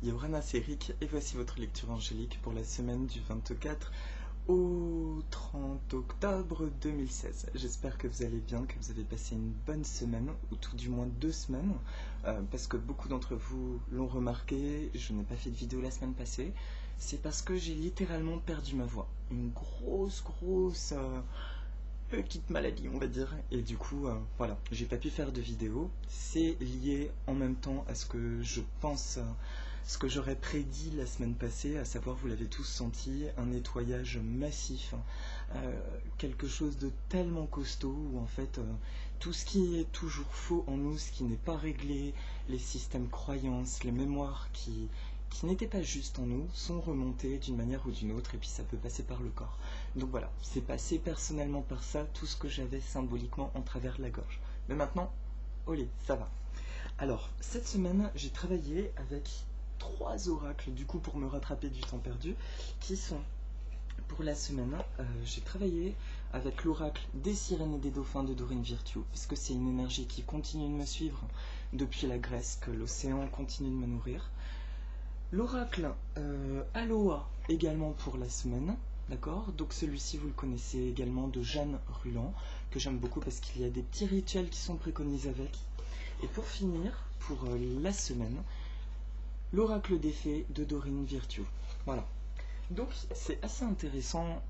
Yorana Serik et voici votre lecture angélique pour la semaine du 24 au 30 octobre 2016. J'espère que vous allez bien, que vous avez passé une bonne semaine, ou tout du moins 2 semaines, parce que beaucoup d'entre vous l'ont remarqué, je n'ai pas fait de vidéo la semaine passée, c'est parce que j'ai littéralement perdu ma voix. Une grosse petite maladie, on va dire, et du coup, voilà, j'ai pas pu faire de vidéo. C'est lié en même temps à ce que je pense, ce que j'aurais prédit la semaine passée, à savoir, vous l'avez tous senti, un nettoyage massif, quelque chose de tellement costaud, où en fait, tout ce qui est toujours faux en nous, ce qui n'est pas réglé, les systèmes croyances, les mémoires qui n'étaient pas justes en nous, sont remontés d'une manière ou d'une autre, et puis ça peut passer par le corps. Donc voilà, c'est passé personnellement par ça, tout ce que j'avais symboliquement en travers de la gorge. Mais maintenant, olé, ça va. Alors, cette semaine, j'ai travaillé avec 3 oracles, du coup, pour me rattraper du temps perdu, qui sont, pour la semaine, j'ai travaillé avec l'oracle des sirènes et des dauphins de Dorine Virtue, parce que c'est une énergie qui continue de me suivre depuis la Grèce, que l'océan continue de me nourrir. L'oracle Aloha également pour la semaine, d'accord? Donc celui-ci vous le connaissez également, de Jeanne Ruland, que j'aime beaucoup parce qu'il y a des petits rituels qui sont préconisés avec. Et pour finir, pour la semaine, l'oracle des fées de Dorine Virtue. Voilà. Donc c'est assez intéressant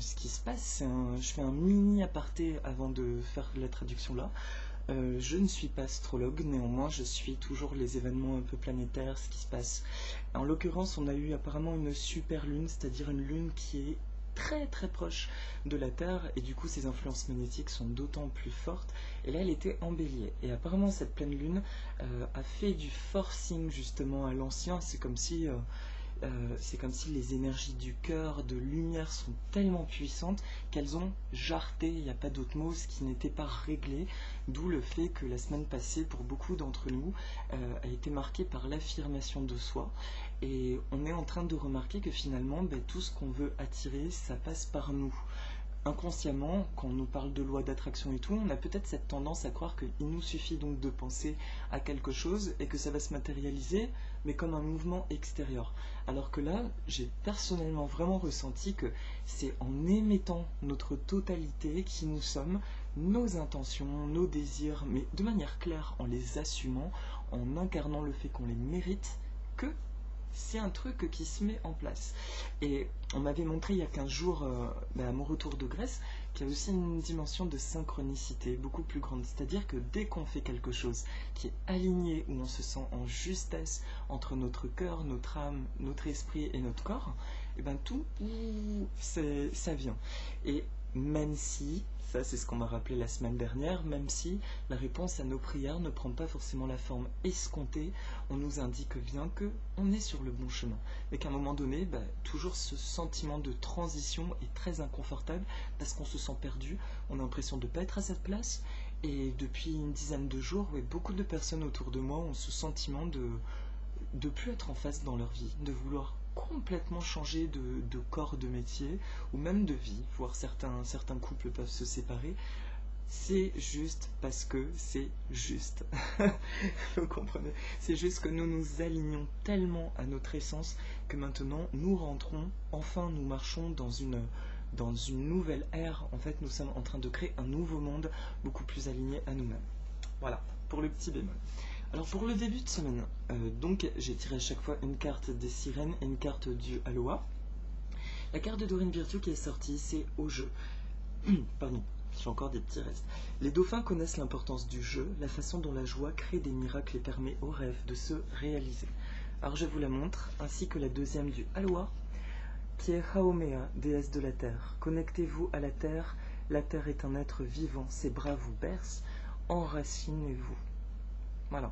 ce qui se passe. Je fais un mini aparté avant de faire la traduction là. Je ne suis pas astrologue, néanmoins je suis toujours les événements un peu planétaires, ce qui se passe. En l'occurrence, on a eu apparemment une super lune, c'est-à-dire une lune qui est très très proche de la Terre, et du coup ses influences magnétiques sont d'autant plus fortes. Et là elle était en bélier, et apparemment cette pleine lune a fait du forcing justement à l'ancien. C'est comme si les énergies du cœur, de lumière sont tellement puissantes qu'elles ont jarté, il n'y a pas d'autre mot, ce qui n'était pas réglé, d'où le fait que la semaine passée, pour beaucoup d'entre nous, a été marquée par l'affirmation de soi. Et on est en train de remarquer que finalement, tout ce qu'on veut attirer, ça passe par nous. Inconsciemment, quand on nous parle de loi d'attraction et tout, on a peut-être cette tendance à croire qu'il nous suffit donc de penser à quelque chose et que ça va se matérialiser, mais comme un mouvement extérieur. Alors que là, j'ai personnellement vraiment ressenti que c'est en émettant notre totalité qui nous sommes, nos intentions, nos désirs, mais de manière claire, en les assumant, en incarnant le fait qu'on les mérite, que c'est un truc qui se met en place. Et on m'avait montré il y a 15 jours, à mon retour de Grèce, qu'il y a aussi une dimension de synchronicité beaucoup plus grande. C'est-à-dire que dès qu'on fait quelque chose qui est aligné, où on se sent en justesse entre notre cœur, notre âme, notre esprit et notre corps, et tout, ça vient. Et même si, ça c'est ce qu'on m'a rappelé la semaine dernière, même si la réponse à nos prières ne prend pas forcément la forme escomptée, on nous indique bien qu'on est sur le bon chemin. Et qu'à un moment donné, toujours ce sentiment de transition est très inconfortable parce qu'on se sent perdu, on a l'impression de ne pas être à cette place. Et depuis une dizaine de jours, beaucoup de personnes autour de moi ont ce sentiment de plus être en phase dans leur vie, de vouloir complètement changer de corps de métier ou même de vie, voire certains couples peuvent se séparer. C'est juste parce que c'est juste. Vous comprenez? C'est juste que nous nous alignons tellement à notre essence que maintenant nous rentrons, enfin nous marchons dans une nouvelle ère. En fait, nous sommes en train de créer un nouveau monde beaucoup plus aligné à nous-mêmes. Voilà, pour le petit bémol. Alors pour le début de semaine, donc j'ai tiré à chaque fois une carte des sirènes et une carte du Aloha. La carte de Dorine Virtue qui est sortie, c'est au jeu. Pardon, j'ai encore des petits restes. Les dauphins connaissent l'importance du jeu, la façon dont la joie crée des miracles et permet aux rêves de se réaliser. Alors je vous la montre, ainsi que la deuxième du Aloha, qui est Haomea, déesse de la terre. Connectez-vous à la terre est un être vivant, ses bras vous bercent, enracinez-vous. Voilà,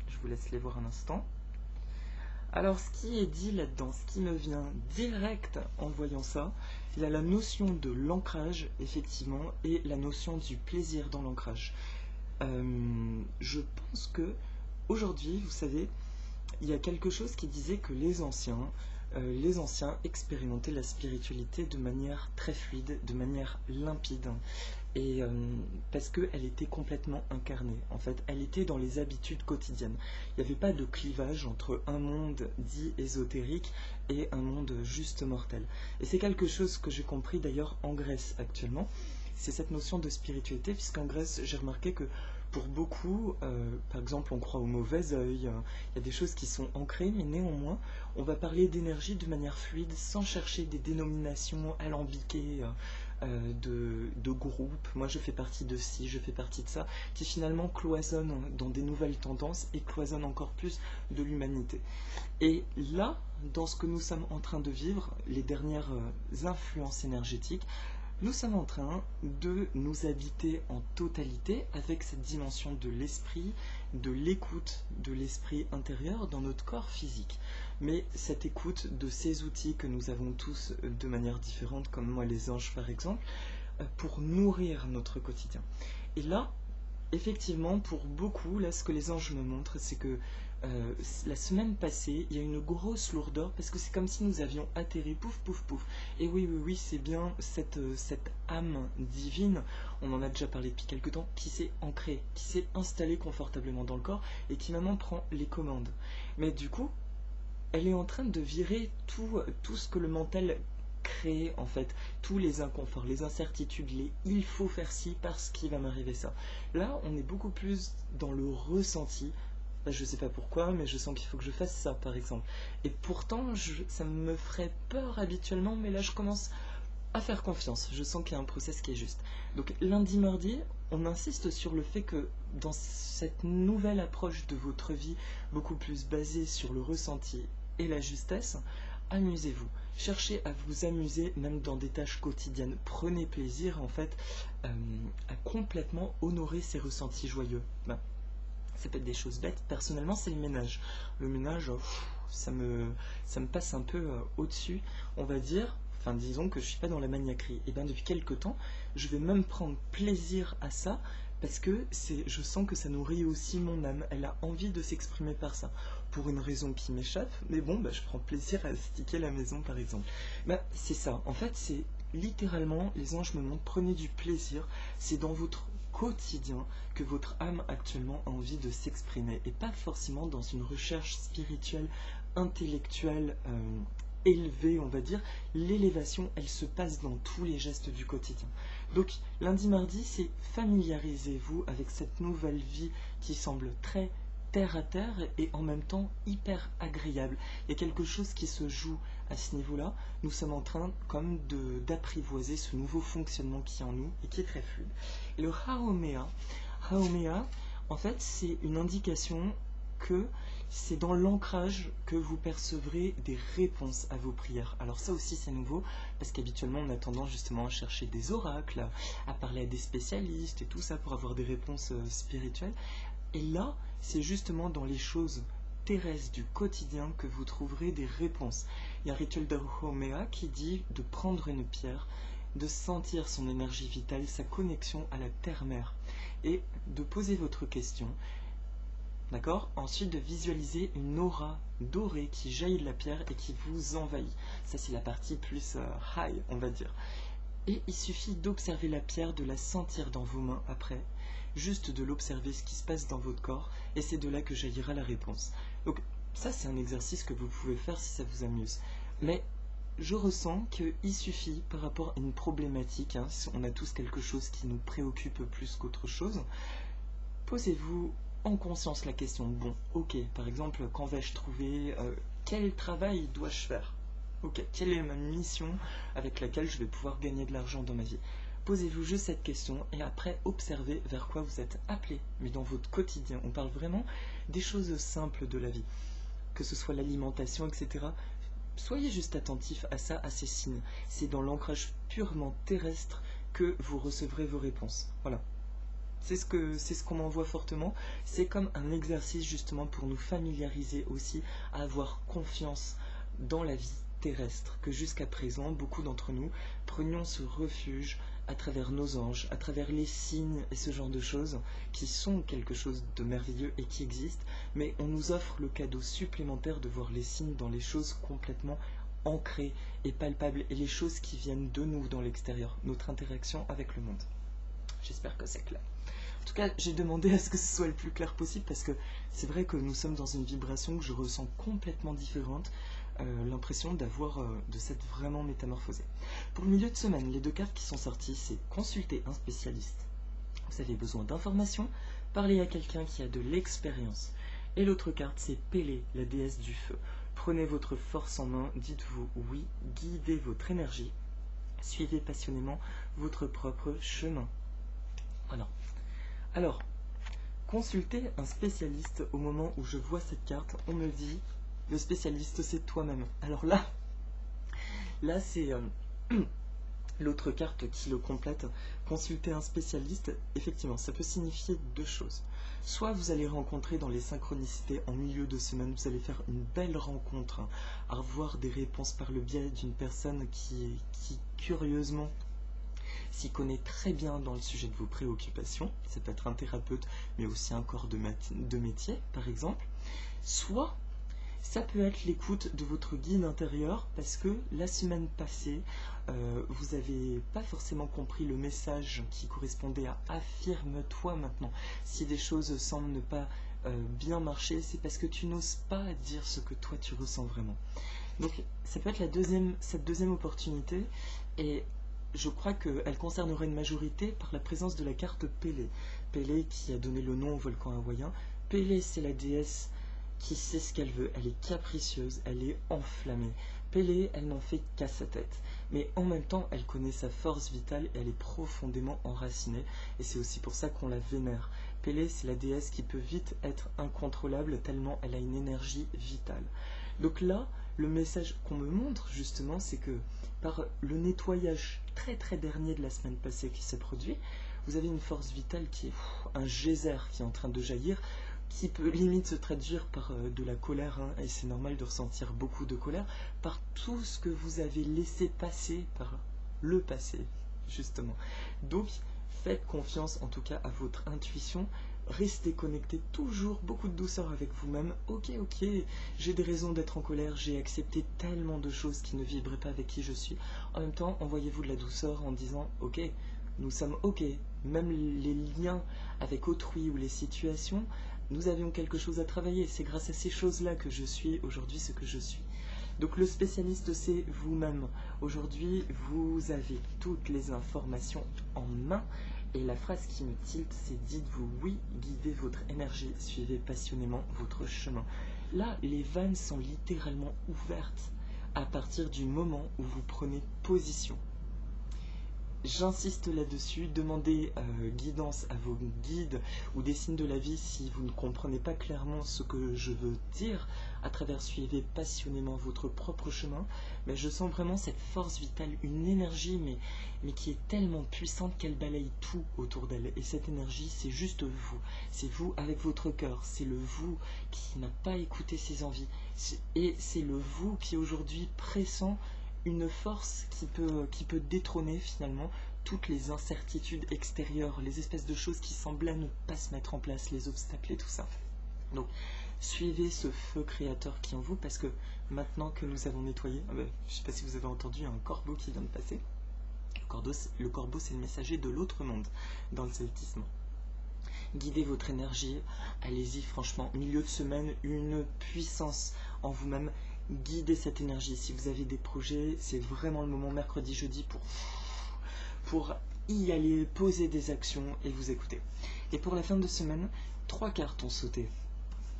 je vous laisse les voir un instant. Alors ce qui est dit là-dedans, ce qui me vient direct en voyant ça, il y a la notion de l'ancrage, effectivement, et la notion du plaisir dans l'ancrage. Je pense que aujourd'hui, vous savez, il y a quelque chose qui disait que les anciens les anciens expérimentaient la spiritualité de manière très fluide, de manière limpide, et parce qu'elle était complètement incarnée. En fait, elle était dans les habitudes quotidiennes. Il n'y avait pas de clivage entre un monde dit ésotérique et un monde juste mortel. Et c'est quelque chose que j'ai compris d'ailleurs en Grèce actuellement. C'est cette notion de spiritualité, puisqu'en Grèce, j'ai remarqué que pour beaucoup, par exemple, on croit au mauvais œil, il y a des choses qui sont ancrées, mais néanmoins, on va parler d'énergie de manière fluide, sans chercher des dénominations alambiquées de groupes. Moi, je fais partie de ci, je fais partie de ça, qui finalement cloisonnent dans des nouvelles tendances et cloisonnent encore plus de l'humanité. Et là, dans ce que nous sommes en train de vivre, les dernières influences énergétiques, nous sommes en train de nous habiter en totalité avec cette dimension de l'esprit, de l'écoute de l'esprit intérieur dans notre corps physique. Mais cette écoute de ces outils que nous avons tous de manière différente, comme moi les anges par exemple, pour nourrir notre quotidien. Et là, effectivement, pour beaucoup, là ce que les anges me montrent, c'est que la semaine passée, il y a une grosse lourdeur parce que c'est comme si nous avions atterri, pouf, pouf, pouf. Et oui, oui, oui, c'est bien cette âme divine, on en a déjà parlé depuis quelque temps, qui s'est ancrée, qui s'est installée confortablement dans le corps et qui maintenant prend les commandes. Mais du coup, elle est en train de virer tout ce que le mental crée, en fait, tous les inconforts, les incertitudes, les il faut faire ci parce qu'il va m'arriver ça. Là, on est beaucoup plus dans le ressenti. Je ne sais pas pourquoi, mais je sens qu'il faut que je fasse ça, par exemple. Et pourtant, ça me ferait peur habituellement, mais là, je commence à faire confiance. Je sens qu'il y a un process qui est juste. Donc, lundi, mardi, on insiste sur le fait que dans cette nouvelle approche de votre vie, beaucoup plus basée sur le ressenti et la justesse, amusez-vous. Cherchez à vous amuser, même dans des tâches quotidiennes. Prenez plaisir, en fait, à complètement honorer ces ressentis joyeux. Ça peut être des choses bêtes. Personnellement, c'est le ménage. Le ménage, ça me passe un peu au-dessus, on va dire. Enfin, disons que je ne suis pas dans la maniaquerie. Et bien, depuis quelques temps, je vais même prendre plaisir à ça, parce que je sens que ça nourrit aussi mon âme. Elle a envie de s'exprimer par ça. Pour une raison qui m'échappe, mais bon, je prends plaisir à sticker la maison, par exemple. C'est ça. En fait, c'est littéralement, les anges me montrent, prenez du plaisir. C'est dans votre quotidien que votre âme actuellement a envie de s'exprimer et pas forcément dans une recherche spirituelle, intellectuelle élevée, on va dire. L'élévation, elle se passe dans tous les gestes du quotidien. Donc lundi, mardi, c'est familiarisez-vous avec cette nouvelle vie qui semble très terre à terre et en même temps hyper agréable. Il y a quelque chose qui se joue à ce niveau-là. Nous sommes en train comme d'apprivoiser ce nouveau fonctionnement qui est en nous et qui est très fluide. Et le Haomea, en fait, c'est une indication que c'est dans l'ancrage que vous percevrez des réponses à vos prières. Alors ça aussi c'est nouveau, parce qu'habituellement on a tendance justement à chercher des oracles, à parler à des spécialistes et tout ça pour avoir des réponses spirituelles. Et là, c'est justement dans les choses terrestres du quotidien que vous trouverez des réponses. Il y a un rituel de Haomea qui dit de prendre une pierre, de sentir son énergie vitale, sa connexion à la terre-mère, et de poser votre question. D'accord ? Ensuite, de visualiser une aura dorée qui jaillit de la pierre et qui vous envahit. Ça, c'est la partie plus high, on va dire. Et il suffit d'observer la pierre, de la sentir dans vos mains après, juste de l'observer ce qui se passe dans votre corps, et c'est de là que jaillira la réponse. Donc, ça, c'est un exercice que vous pouvez faire si ça vous amuse. Mais je ressens qu'il suffit, par rapport à une problématique, si on a tous quelque chose qui nous préoccupe plus qu'autre chose, posez-vous en conscience la question, bon, ok, par exemple, quand vais-je trouver, quel travail dois-je faire? Ok, quelle est ma mission avec laquelle je vais pouvoir gagner de l'argent dans ma vie? Posez-vous juste cette question et après observez vers quoi vous êtes appelé, mais dans votre quotidien. On parle vraiment des choses simples de la vie, que ce soit l'alimentation, etc. Soyez juste attentif à ça, à ces signes. C'est dans l'ancrage purement terrestre que vous recevrez vos réponses. Voilà. C'est ce qu'on m'envoie fortement. C'est comme un exercice justement pour nous familiariser aussi à avoir confiance dans la vie terrestre, que jusqu'à présent, beaucoup d'entre nous prenions ce refuge à travers nos anges, à travers les signes et ce genre de choses qui sont quelque chose de merveilleux et qui existent, mais on nous offre le cadeau supplémentaire de voir les signes dans les choses complètement ancrées et palpables et les choses qui viennent de nous dans l'extérieur, notre interaction avec le monde. J'espère que c'est clair. En tout cas, j'ai demandé à ce que ce soit le plus clair possible parce que c'est vrai que nous sommes dans une vibration que je ressens complètement différente, l'impression de s'être vraiment métamorphosé. Pour le milieu de semaine, les deux cartes qui sont sorties, c'est consulter un spécialiste. Vous avez besoin d'informations, parler à quelqu'un qui a de l'expérience. Et l'autre carte, c'est Pélé, la déesse du feu. Prenez votre force en main, dites-vous oui, guidez votre énergie, suivez passionnément votre propre chemin. Voilà. Alors, consulter un spécialiste au moment où je vois cette carte, on me dit, le spécialiste c'est toi-même. Alors là c'est l'autre carte qui le complète. Consulter un spécialiste, effectivement, ça peut signifier deux choses. Soit vous allez rencontrer dans les synchronicités en milieu de semaine, vous allez faire une belle rencontre, avoir des réponses par le biais d'une personne qui curieusement s'y connaît très bien dans le sujet de vos préoccupations. Ça peut être un thérapeute, mais aussi un corps de métier, par exemple. Soit ça peut être l'écoute de votre guide intérieur, parce que la semaine passée, vous n'avez pas forcément compris le message qui correspondait à affirme-toi maintenant. Si des choses semblent ne pas bien marcher, c'est parce que tu n'oses pas dire ce que toi tu ressens vraiment. Donc ça peut être cette deuxième opportunité, et je crois qu'elle concernerait une majorité par la présence de la carte Pélé. Pélé qui a donné le nom au volcan hawaïen. Pélé, c'est la déesse qui sait ce qu'elle veut. Elle est capricieuse, elle est enflammée. Pélé, elle n'en fait qu'à sa tête. Mais en même temps, elle connaît sa force vitale et elle est profondément enracinée. Et c'est aussi pour ça qu'on la vénère. Pélé, c'est la déesse qui peut vite être incontrôlable tellement elle a une énergie vitale. Donc là, le message qu'on me montre justement, c'est que par le nettoyage très dernier de la semaine passée qui s'est produit, vous avez une force vitale qui est un geyser qui est en train de jaillir, qui peut limite se traduire par de la colère, et c'est normal de ressentir beaucoup de colère, par tout ce que vous avez laissé passer par le passé, justement. Donc, faites confiance en tout cas à votre intuition, restez connecté, toujours beaucoup de douceur avec vous-même. Ok, j'ai des raisons d'être en colère, j'ai accepté tellement de choses qui ne vibraient pas avec qui je suis. En même temps, envoyez-vous de la douceur en disant, ok, nous sommes ok, même les liens avec autrui ou les situations, nous avions quelque chose à travailler. C'est grâce à ces choses-là que je suis aujourd'hui ce que je suis. Donc le spécialiste, c'est vous-même. Aujourd'hui, vous avez toutes les informations en main. Et la phrase qui me tilte, c'est dites-vous oui, guidez votre énergie, suivez passionnément votre chemin. Là, les vannes sont littéralement ouvertes à partir du moment où vous prenez position. J'insiste là-dessus, demandez guidance à vos guides ou des signes de la vie si vous ne comprenez pas clairement ce que je veux dire. À travers suivez passionnément votre propre chemin. Mais je sens vraiment cette force vitale, une énergie mais qui est tellement puissante qu'elle balaye tout autour d'elle. Et cette énergie, c'est juste vous. C'est vous avec votre cœur. C'est le vous qui n'a pas écouté ses envies. Et c'est le vous qui aujourd'hui pressent une force qui peut détrôner finalement toutes les incertitudes extérieures, les espèces de choses qui semblaient ne pas se mettre en place, les obstacles et tout ça. Donc, suivez ce feu créateur qui est en vous, parce que maintenant que nous avons nettoyé, je ne sais pas si vous avez entendu un corbeau qui vient de passer. Le corbeau, c'est le messager de l'autre monde dans le celtisme. Guidez votre énergie, allez-y franchement, milieu de semaine, une puissance en vous-même. Guidez cette énergie. Si vous avez des projets, c'est vraiment le moment mercredi, jeudi pour y aller, poser des actions et vous écouter. Et pour la fin de semaine, 3 cartes ont sauté.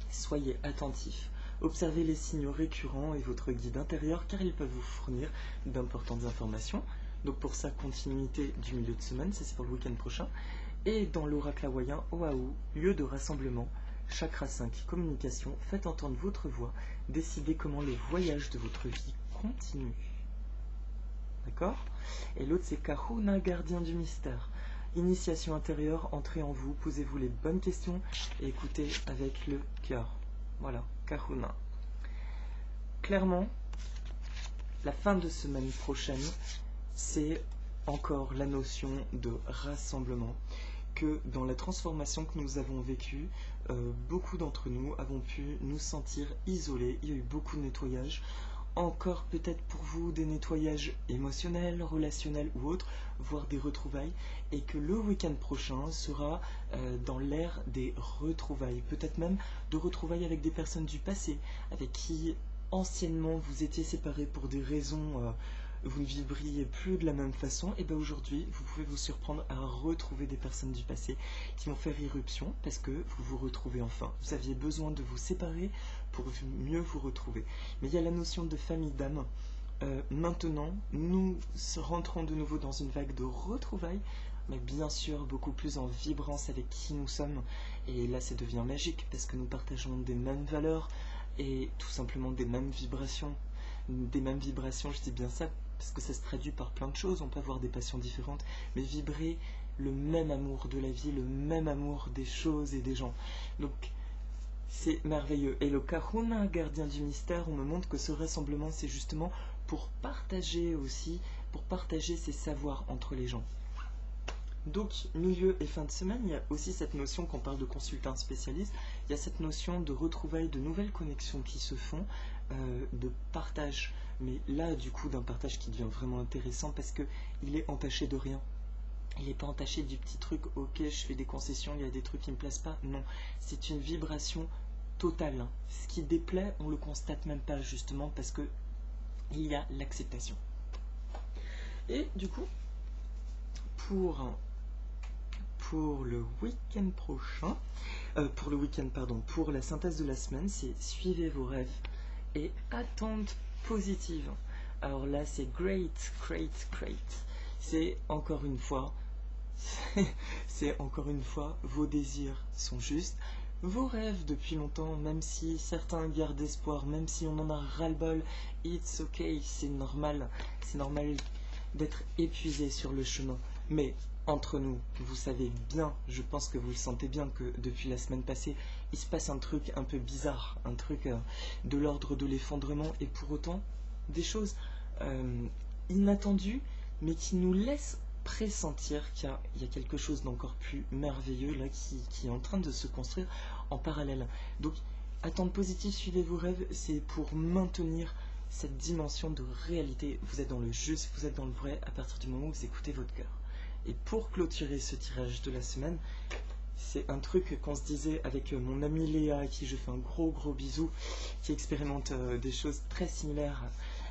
Soyez attentifs. Observez les signaux récurrents et votre guide intérieur car ils peuvent vous fournir d'importantes informations. Donc pour ça, continuité du milieu de semaine, ça c'est pour le week-end prochain. Et dans l'oracle hawaïen, Oahu, lieu de rassemblement, Chakra 5, communication, faites entendre votre voix, décidez comment le voyage de votre vie continue. D'accord? Et l'autre c'est Kahuna, gardien du mystère. Initiation intérieure, entrez en vous, posez-vous les bonnes questions et écoutez avec le cœur. Voilà, Kahuna. Clairement, la fin de semaine prochaine, c'est encore la notion de rassemblement, que dans la transformation que nous avons vécue, beaucoup d'entre nous avons pu nous sentir isolés. Il y a eu beaucoup de nettoyage. Encore peut-être pour vous des nettoyages émotionnels, relationnels ou autres, voire des retrouvailles, et que le week-end prochain sera dans l'ère des retrouvailles, peut-être même de retrouvailles avec des personnes du passé, avec qui anciennement vous étiez séparés pour des raisons, vous ne vibriez plus de la même façon, et bien aujourd'hui vous pouvez vous surprendre à retrouver des personnes du passé qui vont faire irruption parce que vous vous retrouvez enfin. Vous aviez besoin de vous séparer pour mieux vous retrouver. Mais il y a la notion de famille d'âme. Maintenant, nous rentrons de nouveau dans une vague de retrouvailles, mais bien sûr beaucoup plus en vibrance avec qui nous sommes. Et là, ça devient magique parce que nous partageons des mêmes valeurs et tout simplement des mêmes vibrations. Des mêmes vibrations, je dis bien ça, parce que ça se traduit par plein de choses. On peut avoir des passions différentes, mais vibrer le même amour de la vie, le même amour des choses et des gens. Donc, c'est merveilleux. Et le Kahuna, gardien du mystère, on me montre que ce rassemblement, c'est justement pour partager aussi, pour partager ses savoirs entre les gens. Donc, milieu et fin de semaine, il y a aussi cette notion, qu'on parle de consultant spécialiste, il y a cette notion de retrouvailles, de nouvelles connexions qui se font, de partage. Mais là, du coup, d'un partage qui devient vraiment intéressant parce qu'il est entaché de rien. Il n'est pas entaché du petit truc, ok, je fais des concessions, il y a des trucs qui ne me plaisent pas. Non, c'est une vibration totale. Hein. Ce qui déplaît, on ne le constate même pas, justement, parce que il y a l'acceptation. Et du coup, pour le week-end prochain, pour la synthèse de la semaine, c'est suivez vos rêves et attentes positives. Alors là, c'est great. C'est encore une fois, vos désirs sont justes. Vos rêves depuis longtemps, même si certains gardent espoir, même si on en a ras-le-bol, it's okay, c'est normal d'être épuisé sur le chemin. Mais entre nous, vous savez bien, je pense que vous le sentez bien, que depuis la semaine passée, il se passe un truc un peu bizarre, un truc de l'ordre de l'effondrement, et pour autant, des choses inattendues, mais qui nous laissent pressentir qu'il y a quelque chose d'encore plus merveilleux là qui est en train de se construire en parallèle. Donc, attente positive, suivez vos rêves, c'est pour maintenir cette dimension de réalité. Vous êtes dans le juste, vous êtes dans le vrai à partir du moment où vous écoutez votre cœur. Et pour clôturer ce tirage de la semaine, c'est un truc qu'on se disait avec mon amie Léa, à qui je fais un gros bisou, qui expérimente des choses très similaires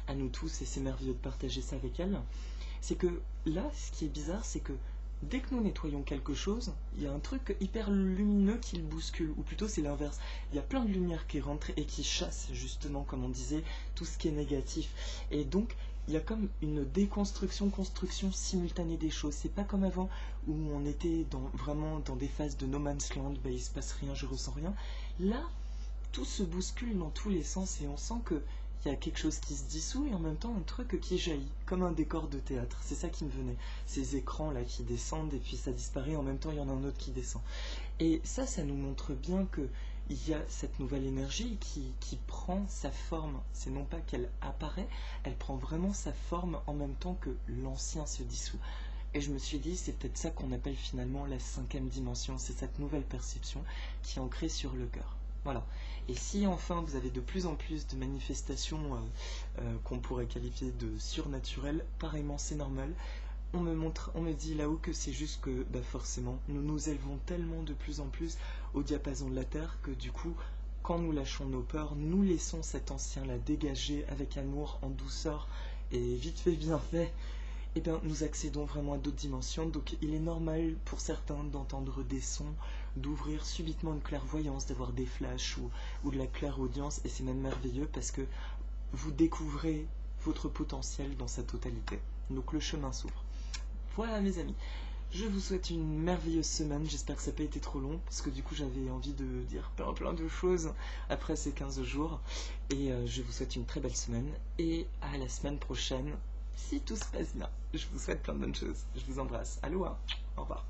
à nous tous, et c'est merveilleux de partager ça avec elle. C'est que là, ce qui est bizarre, c'est que dès que nous nettoyons quelque chose, il y a un truc hyper lumineux qui le bouscule, ou plutôt c'est l'inverse. Il y a plein de lumière qui rentre et qui chasse justement, comme on disait, tout ce qui est négatif. Et donc, il y a comme une déconstruction, construction simultanée des choses. C'est pas comme avant où on était vraiment dans des phases de no man's land, il se passe rien, je ressens rien. Là, tout se bouscule dans tous les sens et on sent que il y a quelque chose qui se dissout et en même temps un truc qui jaillit, comme un décor de théâtre. C'est ça qui me venait. Ces écrans là qui descendent et puis ça disparaît, en même temps il y en a un autre qui descend. Et ça nous montre bien que il y a cette nouvelle énergie qui prend sa forme. C'est non pas qu'elle apparaît, elle prend vraiment sa forme en même temps que l'ancien se dissout. Et je me suis dit, c'est peut-être ça qu'on appelle finalement la 5e dimension, c'est cette nouvelle perception qui est ancrée sur le cœur. Voilà. Et si enfin vous avez de plus en plus de manifestations qu'on pourrait qualifier de surnaturelles, pareillement c'est normal. On me dit là-haut que c'est juste que forcément nous nous élevons tellement de plus en plus au diapason de la Terre que du coup quand nous lâchons nos peurs, nous laissons cet ancien-là dégager avec amour, en douceur et vite fait bien fait. Eh bien, nous accédons vraiment à d'autres dimensions, donc il est normal pour certains d'entendre des sons, d'ouvrir subitement une clairvoyance, d'avoir des flashs ou de la clairaudience, et c'est même merveilleux parce que vous découvrez votre potentiel dans sa totalité. Donc le chemin s'ouvre. Voilà mes amis, je vous souhaite une merveilleuse semaine, j'espère que ça n'a pas été trop long, parce que du coup j'avais envie de dire plein de choses après ces 15 jours, et je vous souhaite une très belle semaine, et à la semaine prochaine. Si tout se passe bien, je vous souhaite plein de bonnes choses. Je vous embrasse. Aloha, au revoir.